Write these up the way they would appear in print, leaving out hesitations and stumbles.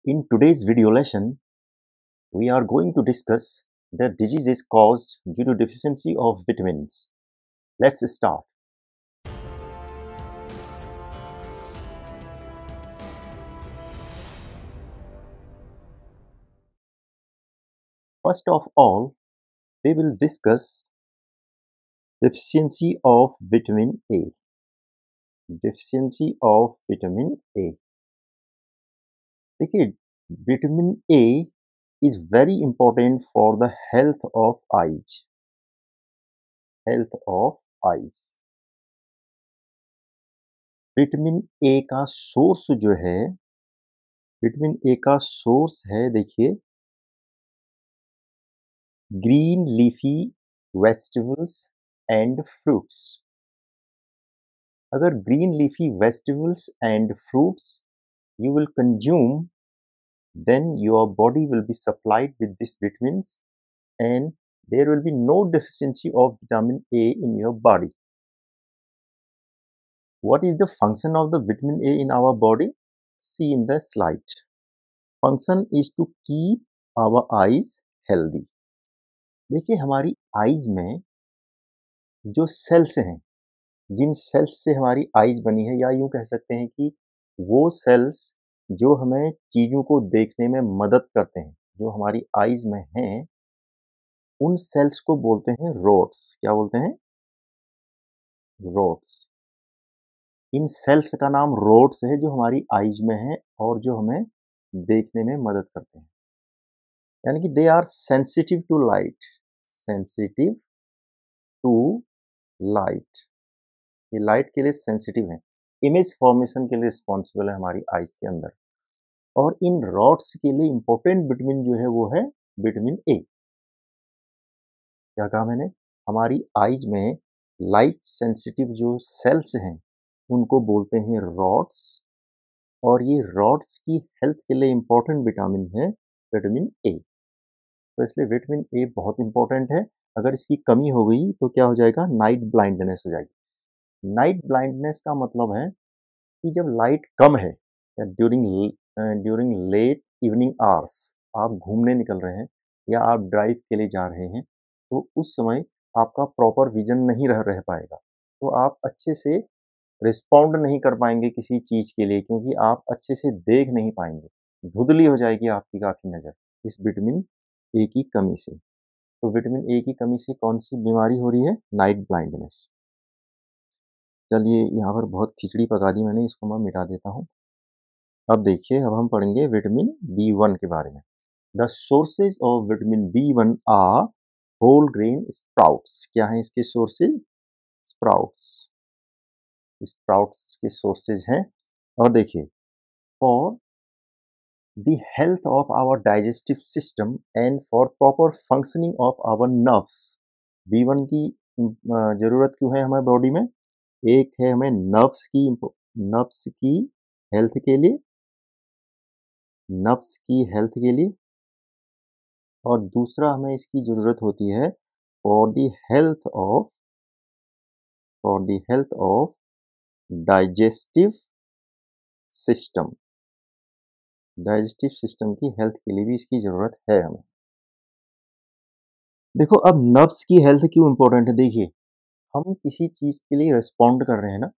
In today's video lesson, we are going to discuss the diseases caused due to deficiency of vitamins. Let's start. First of all, we will discuss deficiency of vitamin A. Deficiency of vitamin A. देखिए, vitamin A is very important for the health of eyes. Health of eyes. Vitamin A का source जो है, vitamin A का source है, देखिए, green leafy vegetables and fruits. अगर green leafy vegetables and fruits you will consume, then your body will be supplied with these vitamins and there will be no deficiency of vitamin A in your body. What is the function of the vitamin A in our body? See in the slide. Function is to keep our eyes healthy. देखिए, हमारी eyes में जो sales हैं, जिन sales से हमारी eyes बनी है, या यूं कह सकते हैं कि वो सेल्स जो हमें चीज़ों को देखने में मदद करते हैं, जो हमारी आईज में हैं, उन सेल्स को बोलते हैं रोड्स. क्या बोलते हैं? रोड्स. इन सेल्स का नाम रोड्स है जो हमारी आईज में है और जो हमें देखने में मदद करते हैं. यानी कि they are sensitive to light. Sensitive to light. ये लाइट के लिए सेंसिटिव है. इमेज फॉर्मेशन के लिए रिस्पॉन्सिबल है हमारी आईज के अंदर. और इन रॉड्स के लिए इंपॉर्टेंट विटामिन जो है वो है विटामिन ए. क्या कहा मैंने? हमारी आईज में लाइट सेंसिटिव जो सेल्स हैं उनको बोलते हैं रॉड्स, और ये रॉड्स की हेल्थ के लिए इंपॉर्टेंट विटामिन है विटामिन ए. तो इसलिए विटामिन ए बहुत इंपॉर्टेंट है. अगर इसकी कमी हो गई तो क्या हो जाएगा? नाइट ब्लाइंडनेस हो जाएगी. नाइट ब्लाइंडनेस का मतलब है कि जब लाइट कम है या ड्यूरिंग लेट इवनिंग आवर्स आप घूमने निकल रहे हैं या आप ड्राइव के लिए जा रहे हैं, तो उस समय आपका प्रॉपर विजन नहीं रह पाएगा. तो आप अच्छे से रिस्पॉन्ड नहीं कर पाएंगे किसी चीज़ के लिए, क्योंकि आप अच्छे से देख नहीं पाएंगे. धुंधली हो जाएगी आपकी काफ़ी नज़र इस विटामिन ए की कमी से. तो विटामिन ए की कमी से कौन सी बीमारी हो रही है? Night blindness. चलिए, यहाँ पर बहुत खिचड़ी पका दी मैंने, इसको मैं मिटा देता हूँ. अब देखिए, अब हम पढ़ेंगे विटामिन B1 के बारे में. The sources of vitamin B1 are whole grain sprouts. क्या है इसके सोर्सेज? स्प्राउट्स. स्प्राउट्स के सोर्सेज हैं. और देखिए, for the health of our digestive system and for proper functioning of our nerves. B1 की जरूरत क्यों है हमारे बॉडी में? एक है हमें नर्व्स की हेल्थ के लिए, नर्व्स की हेल्थ के लिए, और दूसरा हमें इसकी ज़रूरत होती है for the health of digestive system. Digestive system की हेल्थ के लिए भी इसकी ज़रूरत है हमें. देखो, अब नर्व्स की हेल्थ क्यों इम्पोर्टेंट है? देखिए, हम किसी चीज़ के लिए रिस्पॉन्ड कर रहे हैं ना.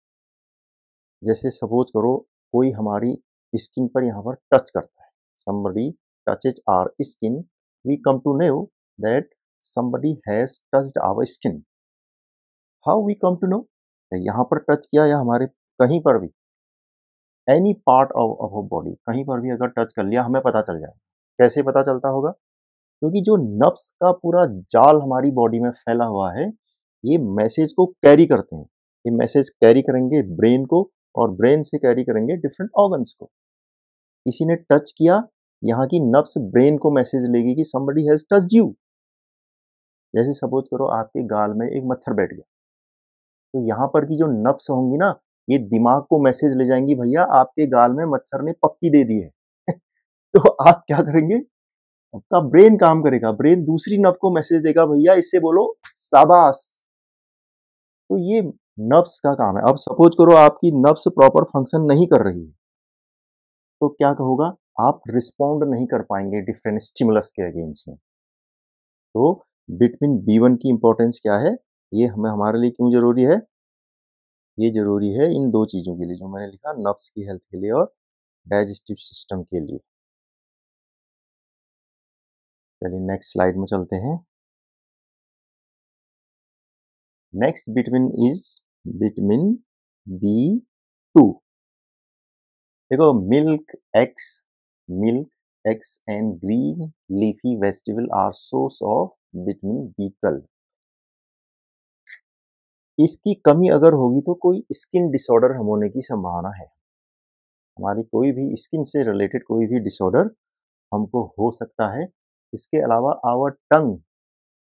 जैसे सपोज करो कोई हमारी स्किन पर यहाँ पर टच करता है. somebody touches our skin, we come to know that somebody has touched our skin. how we come to know? यहाँ पर टच किया या हमारे कहीं पर भी, एनी पार्ट ऑफ बॉडी, कहीं पर भी अगर टच कर लिया हमें पता चल जाए. कैसे पता चलता होगा? क्योंकि जो नर्व्स का पूरा जाल हमारी बॉडी में फैला हुआ है, ये मैसेज को कैरी करते हैं. ये मैसेज कैरी करेंगे ब्रेन को, और ब्रेन से कैरी करेंगे डिफरेंट ऑर्गन्स को. किसी ने टच किया, यहाँ की नर्व्स ब्रेन को मैसेज लेगी कि somebody has touched you. जैसे सपोज करो आपके गाल में एक मच्छर बैठ गया, तो यहाँ पर की जो नर्व्स होंगी ना, ये दिमाग को मैसेज ले जाएंगी, भैया आपके गाल में मच्छर ने पप्पी दे दी है. तो आप क्या करेंगे? आपका ब्रेन काम करेगा. ब्रेन दूसरी नर्व को मैसेज देगा, भैया इससे बोलो शाबाश. तो ये नर्व्स का काम है. अब सपोज करो आपकी नर्व्स प्रॉपर फंक्शन नहीं कर रही है, तो क्या होगा? आप रिस्पॉन्ड नहीं कर पाएंगे डिफरेंट स्टिमुलस के अगेंस्ट में। तो विटामिन बी वन की इंपॉर्टेंस क्या है, ये हमें हमारे लिए क्यों जरूरी है? ये जरूरी है इन दो चीजों के लिए जो मैंने लिखा, नर्व्स की हेल्थ के लिए और डाइजेस्टिव सिस्टम के लिए। चलिए नेक्स्ट स्लाइड में चलते हैं। Next vitamin is vitamin B two. देखो milk eggs and green leafy vegetable are source of vitamin B 12। इसकी कमी अगर होगी तो कोई स्किन डिसऑर्डर हम होने की संभावना है। हमारी कोई भी स्किन से रिलेटेड कोई भी डिसऑर्डर हमको हो सकता है। इसके अलावा आवर टंग,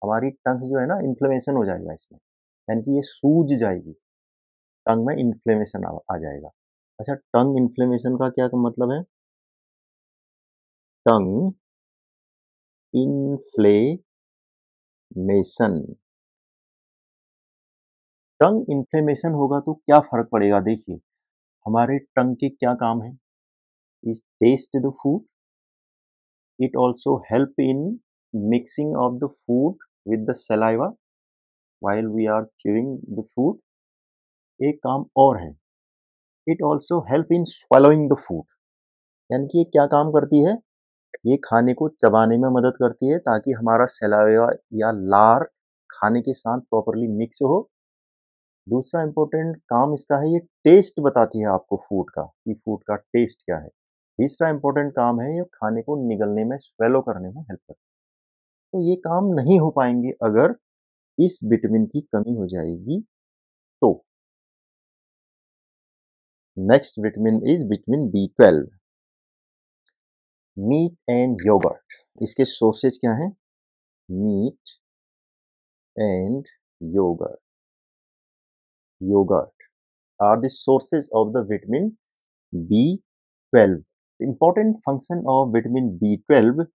हमारी टंग जो है ना, इन्फ्लेमेशन हो जाएगा इसमें, यानी कि ये सूज जाएगी, टंग में इन्फ्लेमेशन आ जाएगा। अच्छा, टंग इन्फ्लेमेशन का क्या मतलब है? टंग इन्फ्लेमेशन, टंग इन्फ्लेमेशन होगा तो क्या फर्क पड़ेगा? देखिए, हमारे टंग के क्या काम है? Is taste the food, it also help in mixing of the food with the saliva while we are chewing the food। एक काम और है, it also help in swallowing the food, यानी कि ये क्या काम करती है? ये खाने को चबाने में मदद करती है ताकि हमारा सलाइवा या लार खाने के साथ प्रॉपरली मिक्स हो। दूसरा इंपॉर्टेंट काम इसका है, ये टेस्ट बताती है आपको फूड का, कि फूड का टेस्ट क्या है। तीसरा इंपॉर्टेंट काम है, ये खाने को निगलने में, स्वेलो करने में हेल्प करती है। तो ये काम नहीं हो पाएंगे अगर इस विटामिन की कमी हो जाएगी तो। Next vitamin is vitamin B 12। Meat and yogurt, इसके सोर्सेज क्या हैं? Meat and yogurt, yogurt are the sources of the vitamin B12। Important function of vitamin B12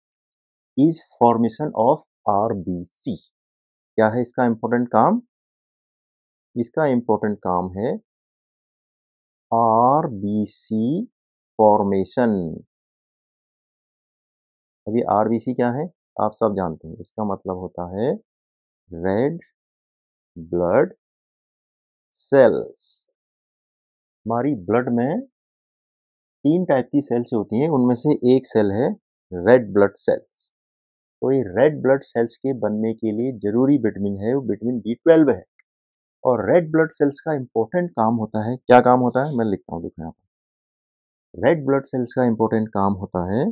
is formation of RBC। क्या है इसका important काम? इसका important काम है RBC फॉर्मेशन। अभी RBC क्या है आप सब जानते हैं, इसका मतलब होता है रेड ब्लड सेल्स। हमारी ब्लड में 3 टाइप की सेल्स होती हैं, उनमें से एक सेल है रेड ब्लड सेल्स। तो ये रेड ब्लड सेल्स के बनने के लिए जरूरी विटामिन है वो विटामिन बी 12 है। और रेड ब्लड सेल्स का इंपॉर्टेंट काम होता है, क्या काम होता है मैं लिखता हूँ, देखो यहाँ पर। रेड ब्लड सेल्स का इंपॉर्टेंट काम होता है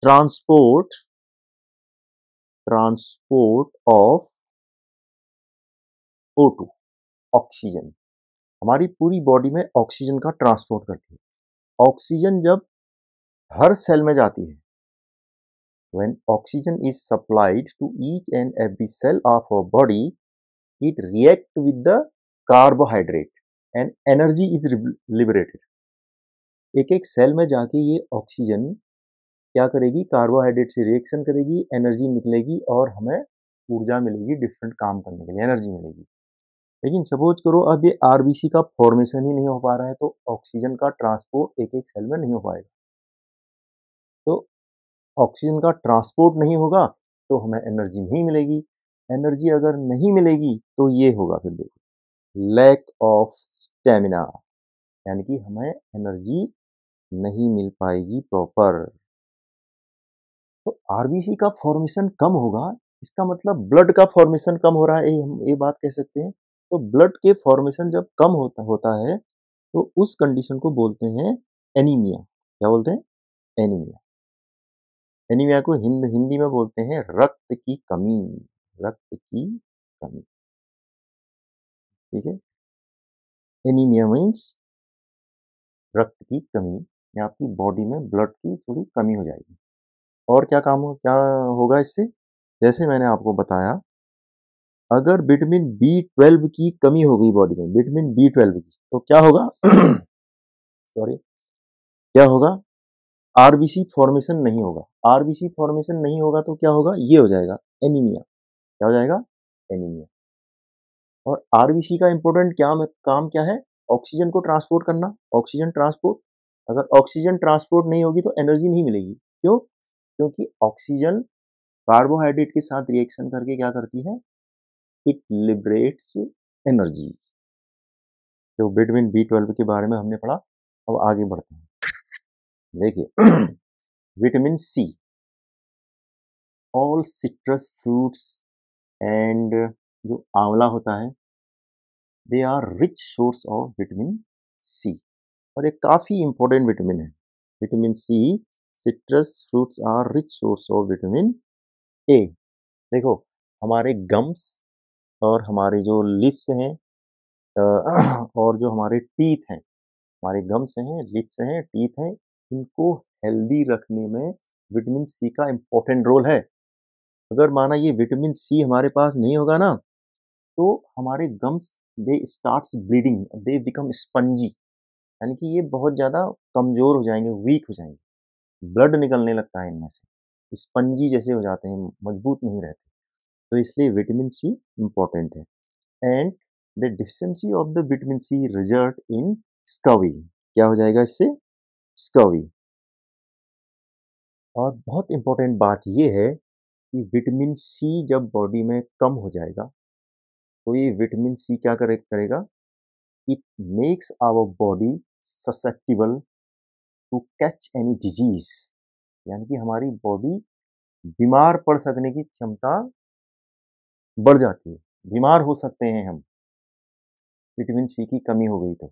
transport transport of O2, oxygen. हमारी पूरी बॉडी में ऑक्सीजन का ट्रांसपोर्ट करती है। ऑक्सीजन जब हर सेल में जाती है, when oxygen is supplied to each and every cell of our body, it react with the carbohydrate and energy is liberated। एक एक सेल में जाके ये ऑक्सीजन क्या करेगी? कार्बोहाइड्रेट से रिएक्शन करेगी, एनर्जी निकलेगी और हमें ऊर्जा मिलेगी, डिफरेंट काम करने के लिए एनर्जी मिलेगी। लेकिन सपोज करो अब ये आरबीसी का फॉर्मेशन ही नहीं हो पा रहा है तो ऑक्सीजन का ट्रांसपोर्ट एक एक सेल में नहीं हो पाएगा। तो ऑक्सीजन का ट्रांसपोर्ट नहीं होगा तो हमें एनर्जी नहीं मिलेगी। एनर्जी अगर नहीं मिलेगी तो ये होगा, फिर देखो, लैक ऑफ स्टेमिना, यानी कि हमें एनर्जी नहीं मिल पाएगी प्रॉपर। तो आरबीसी का फॉर्मेशन कम होगा, इसका मतलब ब्लड का फॉर्मेशन कम हो रहा है, हम ये बात कह सकते हैं। तो ब्लड के फॉर्मेशन जब कम होता है तो उस कंडीशन को बोलते हैं एनीमिया। क्या बोलते हैं? एनीमिया। एनीमिया को हिंदी में बोलते हैं रक्त की कमी, रक्त की कमी। ठीक है, एनीमिया मीन्स रक्त की कमी, या आपकी बॉडी में ब्लड की थोड़ी कमी हो जाएगी। और क्या होगा इससे? जैसे मैंने आपको बताया, अगर विटामिन बी 12 की कमी हो गई बॉडी में, विटामिन बी 12 की, तो क्या होगा? सॉरी, क्या होगा? आरबीसी फॉर्मेशन नहीं होगा। आरबीसी फॉर्मेशन नहीं होगा तो क्या होगा? ये हो जाएगा एनीमिया। क्या हो जाएगा? एनीमिया। और आरबीसी का इंपॉर्टेंट काम क्या है? ऑक्सीजन को ट्रांसपोर्ट करना, ऑक्सीजन ट्रांसपोर्ट, अगर ऑक्सीजन ट्रांसपोर्ट नहीं होगी तो एनर्जी नहीं मिलेगी। क्यों? क्योंकि ऑक्सीजन कार्बोहाइड्रेट के साथ रिएक्शन करके क्या करती है, इट लिबरेट्स एनर्जी। तो विटामिन B12 के बारे में हमने पढ़ा। अब आगे बढ़ते हैं। देखिए vitamin C, all citrus fruits and जो आंवला होता है, they are rich source of vitamin C, और ये काफी इंपॉर्टेंट विटामिन है। Vitamin C, citrus fruits are rich source of vitamin A. देखो हमारे गम्स और हमारे जो लिप्स हैं और जो हमारे टीथ हैं, हमारे गम्स हैं, लिप्स हैं, टीथ हैं, इनको हेल्दी रखने में विटामिन सी का इंपॉर्टेंट रोल है। अगर माना ये विटामिन सी हमारे पास नहीं होगा ना, तो हमारे gums they starts bleeding, they become spongy, यानी कि ये बहुत ज़्यादा कमज़ोर हो जाएंगे, वीक हो जाएंगे, ब्लड निकलने लगता है इनमें से, स्पंजी जैसे हो जाते हैं, मजबूत नहीं रहते। तो इसलिए विटामिन सी इम्पॉर्टेंट है। And the deficiency of the vitamin C result in scurvy, क्या हो जाएगा इससे, स्कवी। और बहुत इंपॉर्टेंट बात ये है कि विटामिन सी जब बॉडी में कम हो जाएगा, तो ये विटामिन सी क्या करेगा, it makes our body susceptible to catch any disease, यानी कि हमारी बॉडी बीमार पड़ सकने की क्षमता बढ़ जाती है, बीमार हो सकते हैं हम, विटामिन सी की कमी हो गई तो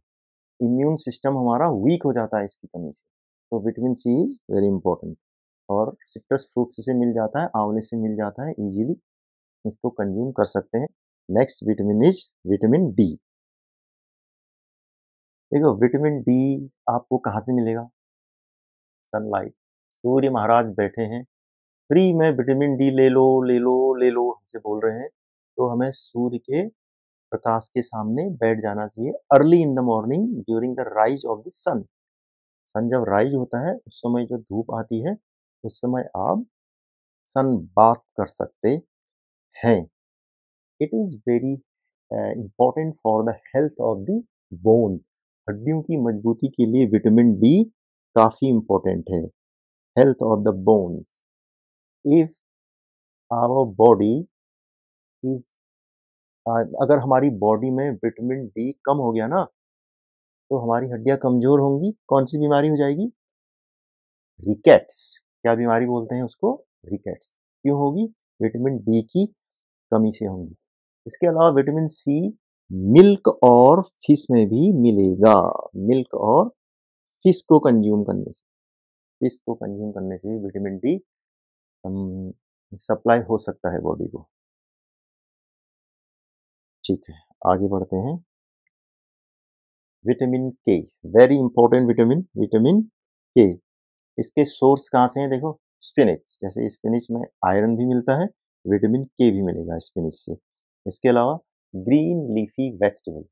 इम्यून सिस्टम हमारा वीक हो जाता है इसकी कमी से। तो vitamin C is very important, और सिट्रस फ्रूट्स से मिल जाता है, आंवले से मिल जाता है इजीली, इसको कंज्यूम कर सकते हैं। Next vitamin is vitamin D. देखो विटामिन डी आपको कहाँ से मिलेगा, सनलाइट, सूर्य महाराज बैठे हैं, फ्री में विटामिन डी ले लो ले लो ले लो हमसे बोल रहे हैं, तो हमें सूर्य के प्रकाश के सामने बैठ जाना चाहिए early in the morning during the rise of the sun. Sun जब राइज होता है उस समय जो धूप आती है, उस समय आप सन बाथ कर सकते हैं। It is very important for the health of the bone, हड्डियों की मजबूती के लिए विटामिन डी काफी इंपॉर्टेंट है। Health of the bones, if our body is, अगर हमारी बॉडी में विटामिन डी कम हो गया ना, तो हमारी हड्डियां कमजोर होंगी, कौन सी बीमारी हो जाएगी, रिकेट्स। क्या बीमारी बोलते हैं उसको, रिकेट्स। क्यों होगी, विटामिन डी की कमी से होंगी। इसके अलावा विटामिन सी मिल्क और फिश में भी मिलेगा, मिल्क और फिश को कंज्यूम करने से, फिश को कंज्यूम करने से भी विटामिन डी सप्लाई हो सकता है बॉडी को। ठीक है, आगे बढ़ते हैं। विटामिन के, वेरी इंपॉर्टेंट विटामिन, विटामिन के, इसके सोर्स कहाँ से हैं, देखो स्पिनिच, जैसे स्पिनिच में आयरन भी मिलता है, विटामिन के भी मिलेगा स्पिनिच से। इसके अलावा ग्रीन लीफी वेजिटेबल।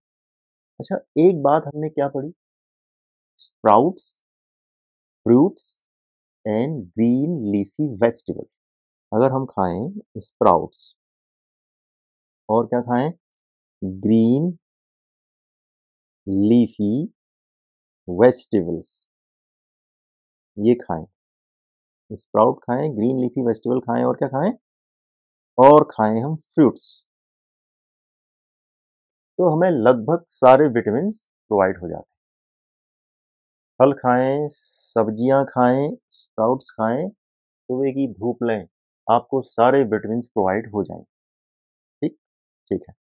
अच्छा एक बात हमने क्या पढ़ी, sprouts, fruits and green leafy vegetable. अगर हम खाएं स्प्राउट्स और क्या खाएं, ग्रीन लीफी वेजिटेबल्स, ये खाएं, स्प्राउट खाएं, ग्रीन लीफी वेजिटेबल खाएं, और क्या खाएं, और खाएं हम फ्रूट्स, तो हमें लगभग सारे विटामिन प्रोवाइड हो जाते हैं। फल खाएं, सब्जियां खाएं, स्प्राउट्स खाएं, सुबह की धूप लें, आपको सारे विटामिन प्रोवाइड हो जाएंगे। ठीक, ठीक है।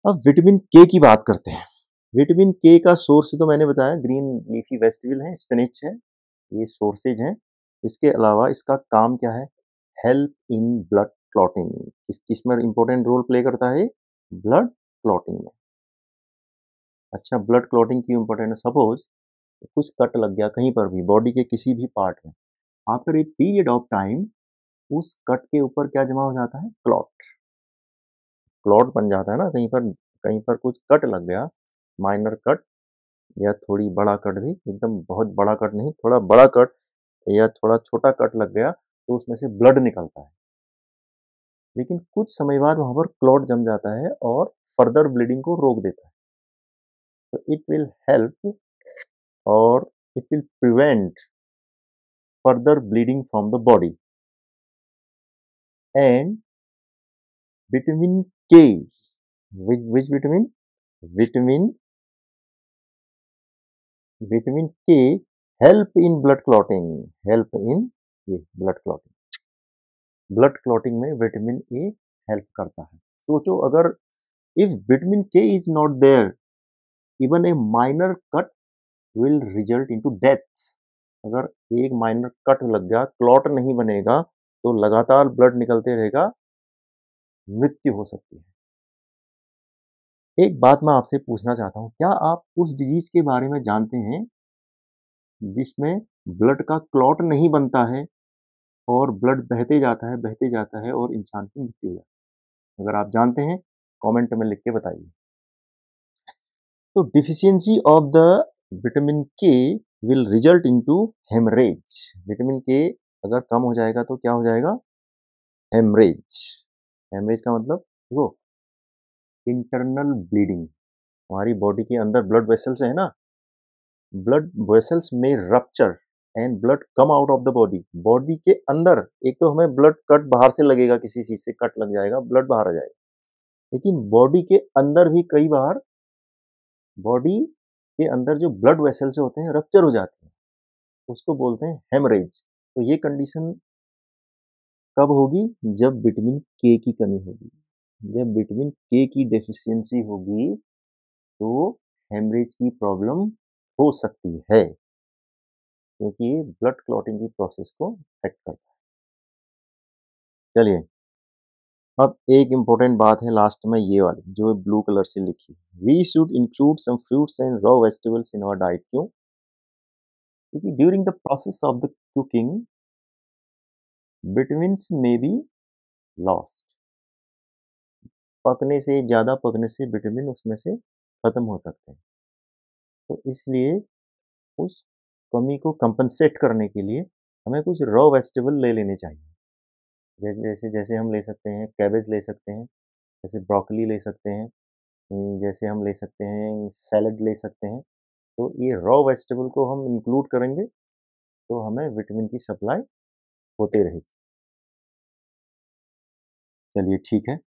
अब विटामिन के की बात करते हैं। विटामिन के का सोर्स तो मैंने बताया, ग्रीन लीफी वेजिटेबल है, स्पिनच है, ये सोर्सेज हैं। इसके अलावा इसका काम क्या है, हेल्प इन ब्लड क्लॉटिंग, किस में इंपॉर्टेंट रोल प्ले करता है, ब्लड क्लॉटिंग में। अच्छा ब्लड क्लॉटिंग क्यों इंपॉर्टेंट है, सपोज कुछ कट लग गया कहीं पर भी बॉडी के किसी भी पार्ट में, after a period of time उस कट के ऊपर क्या जमा हो जाता है, क्लॉट, क्लॉट बन जाता है ना, कहीं पर कुछ कट लग गया, माइनर कट या थोड़ी बड़ा कट भी, एकदम बहुत बड़ा कट नहीं, थोड़ा बड़ा कट या थोड़ा छोटा कट लग गया, तो उसमें से ब्लड निकलता है, लेकिन कुछ समय बाद वहां पर क्लॉट जम जाता है और फर्दर ब्लीडिंग को रोक देता है। So it will help or it will prevent further bleeding from the body. And vitamin K, which vitamin? Vitamin Vitamin K help in blood clotting, help in ये blood clotting. ब्लड क्लॉटिंग में vitamin A help करता है. सोचो अगर if vitamin K is not there, even a minor cut will result into death. अगर एक minor cut लग गया, क्लॉट नहीं बनेगा, तो लगातार ब्लड निकलते रहेगा, मृत्यु हो सकती है. एक बात मैं आपसे पूछना चाहता हूँ, क्या आप उस डिजीज के बारे में जानते हैं जिसमें ब्लड का क्लॉट नहीं बनता है और ब्लड बहते जाता है और इंसान की मृत्यु हो जाती है? अगर आप जानते हैं, कमेंट में लिख के बताइए. तो deficiency of the vitamin K will result into haemorrhage. Vitamin K अगर कम हो जाएगा तो क्या हो जाएगा? हेमरेज. हेमरेज का मतलब वो इंटरनल ब्लीडिंग. हमारी बॉडी के अंदर ब्लड वेसल्स है ना, ब्लड वेसल्स में rupture and blood come out of the body. Body के अंदर एक तो हमें ब्लड कट बाहर से लगेगा, किसी चीज से कट लग जाएगा, ब्लड बाहर आ जाएगा, लेकिन बॉडी के अंदर भी कई बार बॉडी के अंदर जो ब्लड वेसल्स होते हैं रप्चर हो जाते हैं, उसको बोलते हैं हेमरेज. तो ये कंडीशन कब होगी? जब विटामिन के की कमी होगी. जब विटामिन के की डेफिशिएंसी होगी तो हेमरेज की प्रॉब्लम हो सकती है, क्योंकि ये ब्लड क्लॉटिंग की प्रोसेस को अफेक्ट करता है. चलिए, अब एक इम्पोर्टेंट बात है लास्ट में, ये वाली जो ब्लू कलर से लिखी, we should include some fruits and raw vegetables in our diet. क्यों? क्योंकि during the process of the cooking vitamins may be lost. पकने से, ज़्यादा पकने से विटामिन उसमें से खत्म हो सकते हैं. तो इसलिए उस कमी को कंपनसेट करने के लिए हमें कुछ रॉ वेजिटेबल ले लेने चाहिए. जैसे जैसे जैसे हम ले सकते हैं कैबेज ले सकते हैं, जैसे ब्रोकली ले सकते हैं, जैसे हम ले सकते हैं सैलड ले सकते हैं. तो ये रॉ वेजिटेबल को हम इंक्लूड करेंगे तो हमें विटामिन की सप्लाई होते रहेगी. चलिए ठीक है,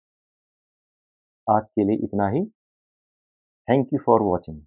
आज के लिए इतना ही. Thank you for watching.